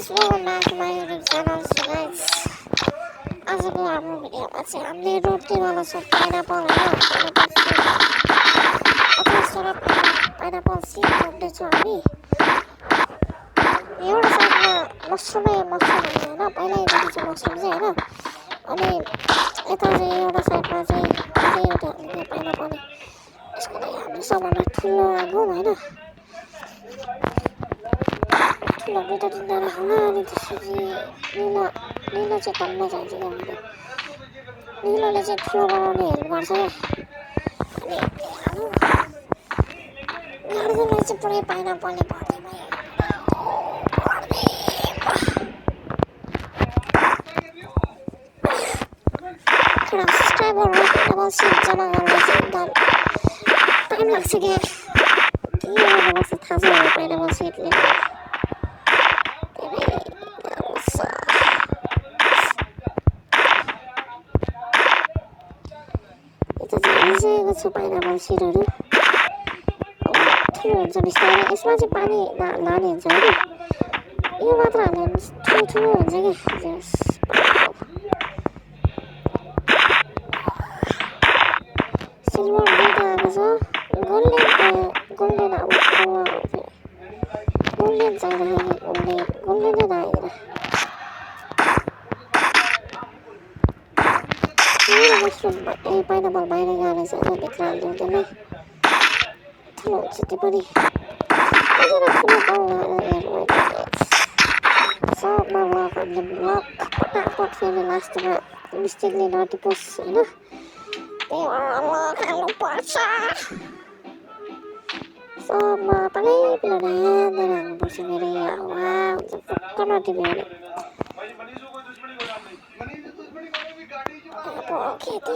guys, welcome back to my YouTube channel. So guys, आजको हाम्रो भिडियोमा चाहिँ हामीले रोटीवाला सब पाइनापल पाइनापल सिड रोप्दैछौँ हामी। एउटा साइडमा मसरुमै मसरुम होइन, पहिल्यैदेखि चाहिँ मसरुम चाहिँ होइन, अनि यता चाहिँ एउटा साइडमा चाहिँ अझै एउटा पाइनापल। यसको लागि हामीले सबभन्दा ठुलो आगो होइन, ठुलो दुईवटा तिनवटा राखौँला। अनि त्यसपछि निलो चाहिँ तल्लो चाहिन्छ क्या मलाई, निलोले चाहिँ ठुलो बनाउने हेल्प गर्छ क्या। अनि गार्डनलाई चाहिँ पुरै पाइनापलले भर्दैमा एउटा सब्सक्राइबर पाइनापल सिड जम्मा गर्न चाहिँ एकदम टाइम लाग्छ क्या। के गर्नुपर्छ थाहा छैन पाइनापल सिडले। आइसकेको छ पाइनापल सिडहरू, ठुलो हुन्छ बिस्तारै। यसमा चाहिँ पानी लाने हुन्छ होइन, यो मात्र हाल्यो भने ठुलो हुन्छ क्या। सिल्भर दुईवटा आएको छ, गोल्डेन अब गोल्डेन चाहिँदाखेरि गोल्डेनै नआइदिएर मसरुम पाइनापल बाहिर गएर चाहिँ भित्र हाल्नु त्यसलाई ठुलो हुन्छ त्यो पनि। ठुलो सबमा ब्लक हामीले ब्लक फटाफट फेरि लास्टमा मिस्टेकले नटिपोस् होइन, त्यही भएर ब्लक हाल्नुपर्छ। सबमा पहिलो ध्यान दिएर हाल्नुपर्छ। मेरो हावा हुन्छ फुक्क नटिप्यो भने खेती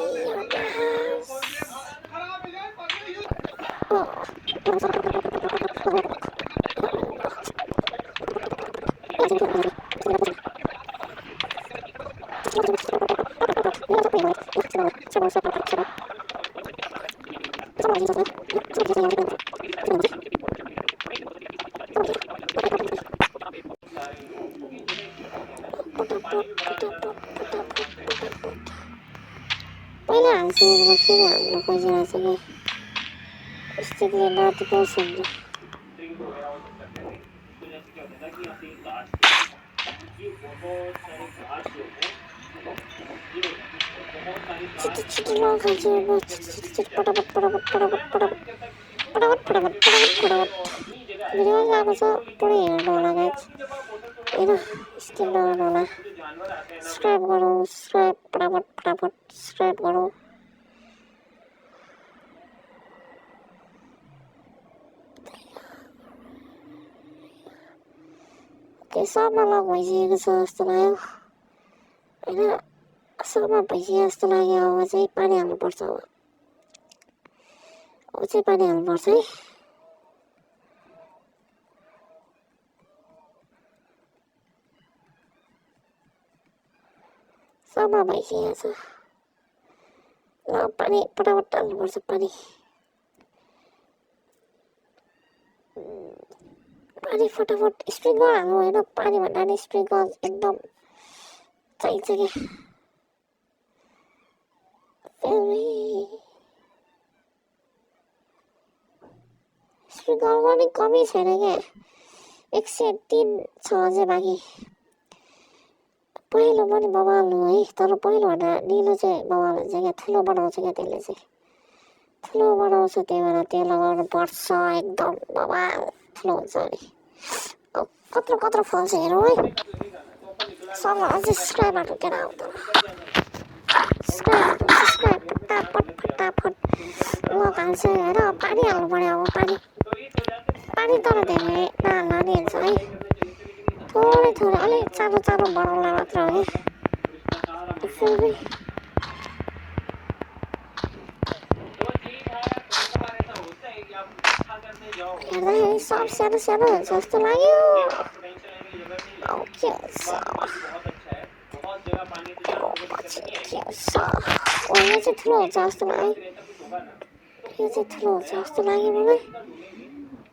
पहिला हाल्छौँ फेरि हाम्रो खोजिरहेको छ कि स्टिकले नटिपोस् हुन्छ। छिटो नखाल्छु म, छिटो फटाफट भिडियो गएको छ पुरै हेर्नु होला गाइज होइन, स्किप नगर्नु होला। सब्सक्राइब गरौँ, फटाफट सब्सक्राइब गरौँ। त्यो सबमा लक भइसकेको छ जस्तो लाग्यो होइन, सबमा भइसक्यो जस्तो लाग्यो। अब चाहिँ पानी हाल्नुपर्छ, अब चाहिँ पानी हाल्नुपर्छ है। सबमा भइसकेको छ, ल पानी फटाफट हाल्नुपर्छ। पानी फटाफट स्प्रिङ्कलर हाल्नु होइन, पानी भन्दा नि स्प्रिङ्कलर एकदम चाहिन्छ क्या। स्प्रिङ्कलर पनि कमी छैन क्या, 103 छ अझै बाँकी। पहिलो पनि बवाल हो है, तर पहिलो भन्दा निलो चाहिँ बवाल हुन्छ क्या, ठुलो बनाउँछ क्या त्यसले चाहिँ, ठुलो बनाउँछ। त्यही भएर त्यो लगाउनु पर्छ, एकदम बवाल ठुलो हुन्छ। अनि कत्रो फल्छ हेरौँ है। सबलाई अझै सब्सक्राइबहरू किन आउँदैन, सब्सक्राइब फटाफट लक हाल्छ होइन। पानी हाल्नु पऱ्यो, अब पानी तर धेरै नहाल्दा नि हुन्छ है, थोरै अलिक चानो बनाउला मात्र हो कि। हेर्दाखेरि सब सानो हुन्छ जस्तो लाग्यो, के हुन्छ पछि के हुन्छ। यो चाहिँ ठुलो हुन्छ जस्तो लाग्यो, यो चाहिँ ठुलो हुन्छ जस्तो लाग्यो मलाई,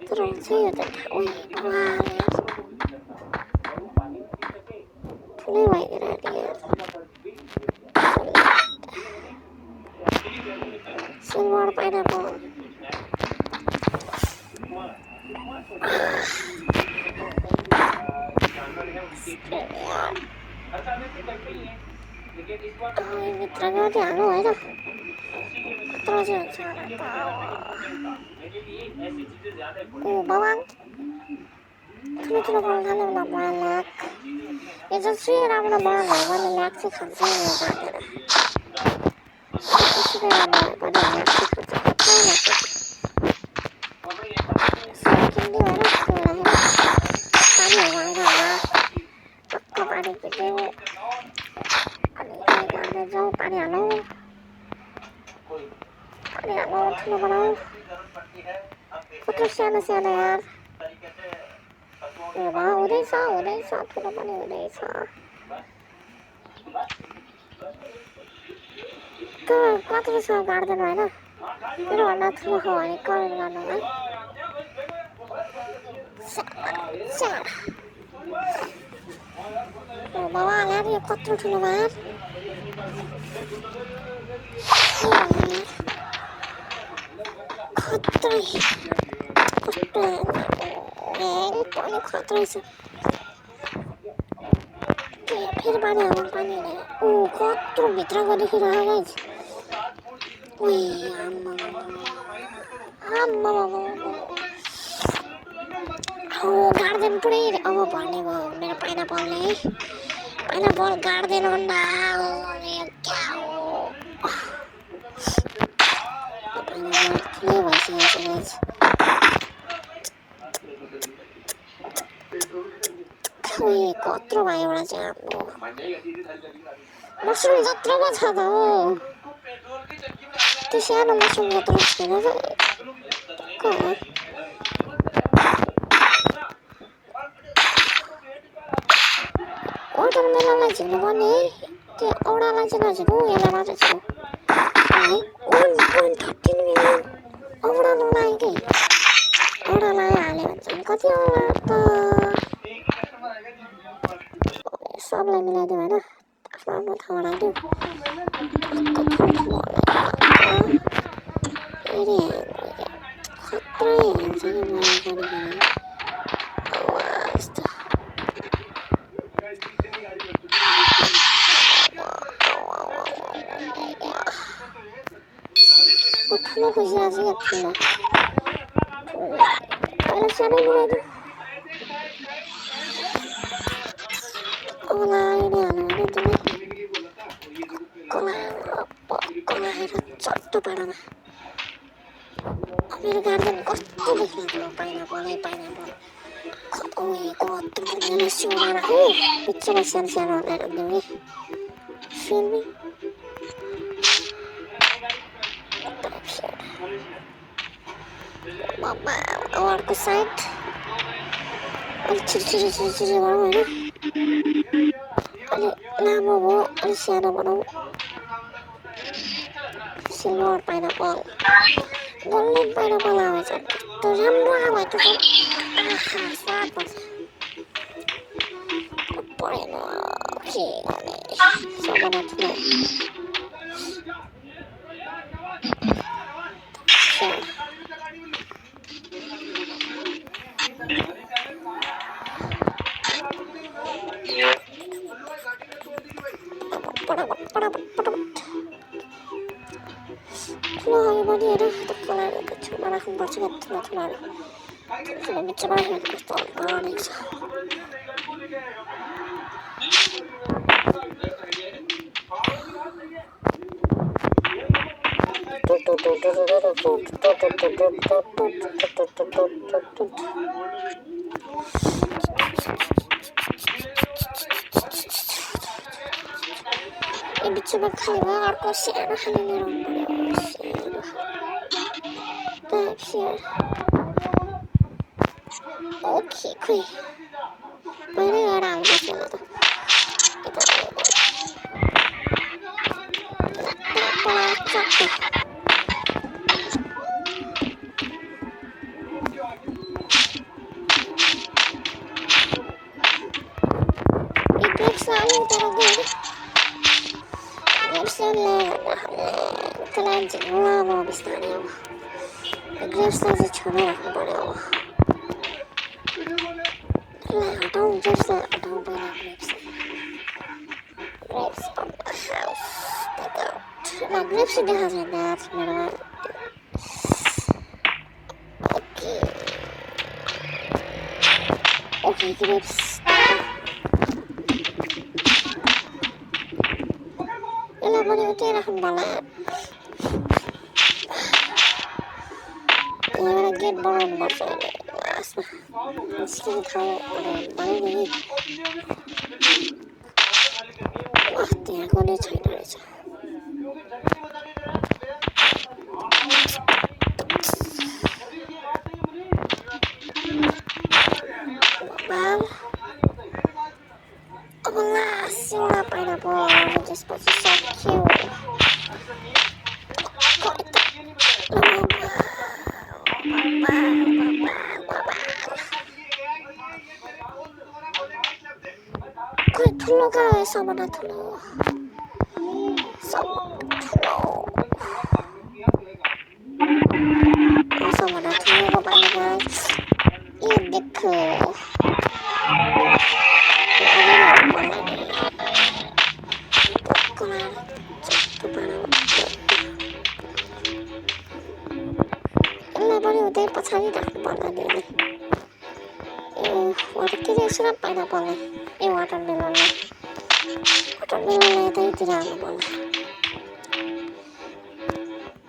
तर हुन्छ यो त। ठुलै भइदिएर नि सिल्भर पाइनापल भित्र गयो हाल्नु होइन कत्रो चाहिँ हुन्छ ओ बाबा ठुलो ठुलो गर्न थाल्यो होला मलाई लाग यो जसै राम्रो बगान भयो भने लाग चाहिँ खान्छ यो बाँधेर त्यसै राम्रो भयो भने लाग चाहिँ खान्छ कत्रै लाग्छ किन्ने होइन त्यो राखेर पानी हालेर होला टक्क पानी किन्यो अनि गर्दै जाउँ पानी हालौँ ठुलो बनाऊ कत्रो सानो सानो यार हुँदैछ ठुलो पनि हुँदैछ कत्रो छ गाड्दैन होइन त्योभन्दा ठुलो छ भने कमेन्ट गर्नु है बाबा यार यो कत्रो ठुलो भयो खत्रै कस्तो पनि खत्रै छ फेरि पानी हाल्नु पानी ऊ कत्रो भित्रको देखिरहेको गार्डन पुरै अब भन्ने भयो मेरो पाइनापलले पाइनापल गार्डन अन्डा क्या हो पाइनापल ठुलै भइसकेको छ कत्रो भयो एउटा चाहिँ हाम्रो मसरुम जत्रोको छ त हो त्यो सानो मसरुम जत्रो छैन वाटरमेलनलाई झिक्नु पर्ने त्यो औडालाई चाहिँ नझिक्नु यसलाई मात्र झिक्नु 1.13 मिलियन औडा नलायो कि औडालाई हाल्यो भने चाहिँ कति औडा त सबलाई मिलाइदियो होइन आफ्नो आफ्नो ठाउँमा राखिदियो खत्रै हाल्छ कि मलाई पनि ठुलो खुसिरहेको छ क्या ठुलो पहिला सानो मिलाइदियो कलाएर हाल्नु भने त्यसलाई कलाएर चट्टो पाडामा मेरो गार्डन कस्तो देखिरहेको पाइनापल कत्रो सिउमा राख्यो बिचमा सानो सानो हालेर राख्दिउँ कि फिल्मी अर्को साइड अलिक छिरी बनाऊ होइन अलिक लामो भयो अलिक सानो बनाऊ सिल्भर पाइनापल गोल्डन पाइनापल आएछ त्यो राम्रो आयो त्यो स्वाद पर्छ परेन के गर्ने सबभन्दा ठुलो ठुलो पनि होइन टक्कलाई छेउमा राख्नुपर्छ क्या ठुलोहरू बिचमा राखेको कस्तो अर्ग्यानिक छ यो बिचमा खाली भयो अर्को सानो खाली लिएर आउनु पर्यो ओके खोइ पहिल्यै गएर हाल्नुपर्छ होला त त्यसले त्यसलाई झिङ्गो अब बिस्तारै अब ग्रेप्सलाई चाहिँ छोडेर राख्नु पऱ्यो अब त्यसलाई हटाउँ ग्रेप्सलाई हटाउँ पहिला grapes on the house take out ल ग्रेप्स देखा छैन मेरोमा ओके ओके ग्रेप्स यसलाई पनि उतै राख्नु पर्ला यहाँबाट गेट बनाउनु पर्छ अहिले लास्टमा निस्किने ठाउँ बनाइदिने त्यहाँ कुनै छैन रहेछ अब लास्ट एउटा पाइनापल लगाउनु त्यसपछि सक्यो खोइ ठुलो कहाँ सामाना ठुलो सामाना ठुलो पाइनापल ये देखो यसलाई पनि उतै पछाडि राख्नु पर्ला नि के रहेछ र पाइनापललाई ए वाटरमेलनलाई यतैतिर हाल्नु पर्ला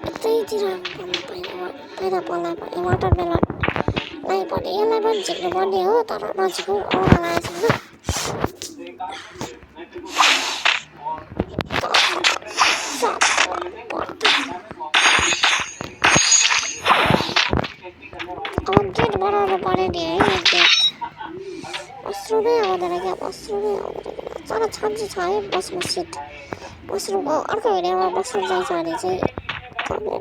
यतैतिर हाल्नु पर्ला पाइनापललाई पनि वाटरमेलनलाई पनि यसलाई पनि झिक्नु पर्ने हो तर नजिक आउन लागेको छैन अब गेट बनाउनु पर्यो नि है गेट मसरुमै आउँदैन क्या मसरुमै आउँदैन तर छन् चाहिँ छ है बस्नु सिट मसरुमको अर्को भिडियोमा बस्नु जान्छ भने चाहिँ कमे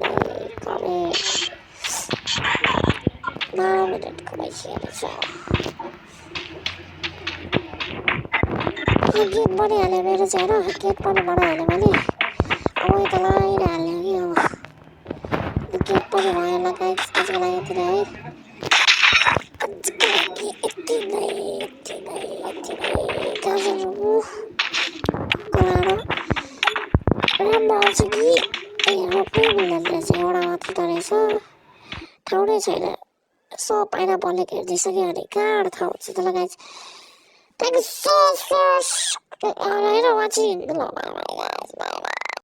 12 मिनटको भइसकेको छ गेट बनिहाल्यो मेरो चाहिँ होइन गेट पनि बनाइहाल्यो भने अब यता लगाइहाल्यो कि अब गेट पनि भयो लगाइ आजको लागि यति नै है आजको लागि यति नै गाजरहरू कलाएर राम्रो आउँछ कि ए रोप्नै मिल्दैन रहेछ एउटा मात्र त रहेछ ठाउँ नै छैन सो पाइनापलले घेरिदिइसक्यो भने कहाँबाट थाहा हुन्छ त लगाइ Thank you so much. I don't know what you